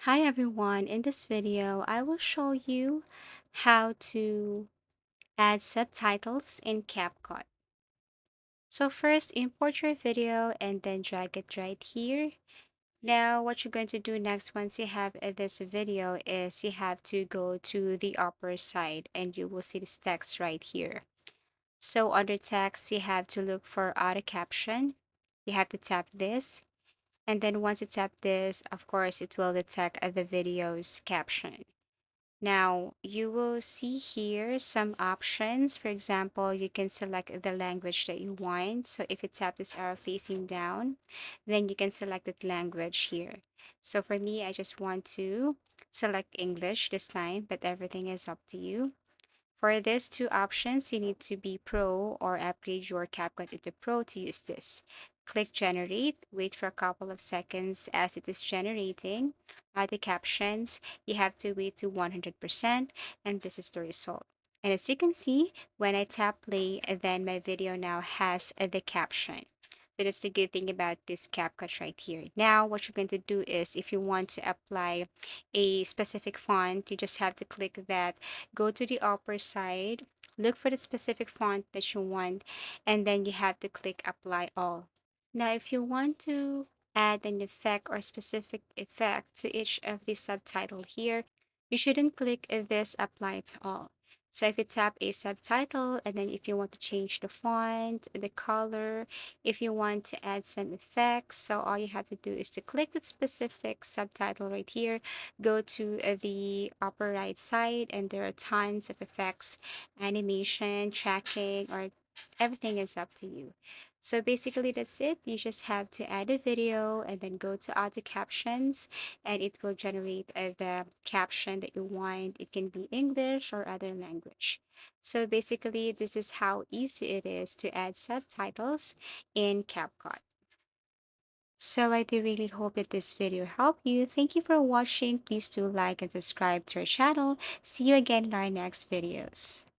Hi everyone, in this video I will show you how to add subtitles in Capcut. So first import your video and then drag it right here. Now what you're going to do next once you have this video is you have to go to the upper side and you will see this text right here. So under text you have to look for auto caption. You have to tap this, and then once you tap this, of course it will detect the video's caption. Now, you will see here some options. For example, you can select the language that you want. So if you tap this arrow facing down, then you can select that language here. So for me, I just want to select English this time, but everything is up to you. For these two options, you need to be Pro or upgrade your CapCut into Pro to use this. Click Generate, wait for a couple of seconds as it is generating. Add the captions, you have to wait to 100%, and this is the result. And as you can see, when I tap play, then my video now has the caption. So that's the good thing about this CapCut right here. Now, what you're going to do is if you want to apply a specific font, you just have to click that, go to the upper side, look for the specific font that you want, and then you have to click apply all. Now, if you want to add an effect or specific effect to each of the subtitle here, you shouldn't click this apply to all. So if you tap a subtitle, and then if you want to change the font, the color, if you want to add some effects, so all you have to do is to click the specific subtitle right here, go to the upper right side, and there are tons of effects, animation, tracking, or everything is up to you. So basically that's it. You just have to add a video and then go to auto captions, and it will generate the caption that you want. It can be English or other language. So basically this is how easy it is to add subtitles in CapCut. So I do really hope that this video helped you. Thank you for watching. Please do like and subscribe to our channel. See you again in our next videos.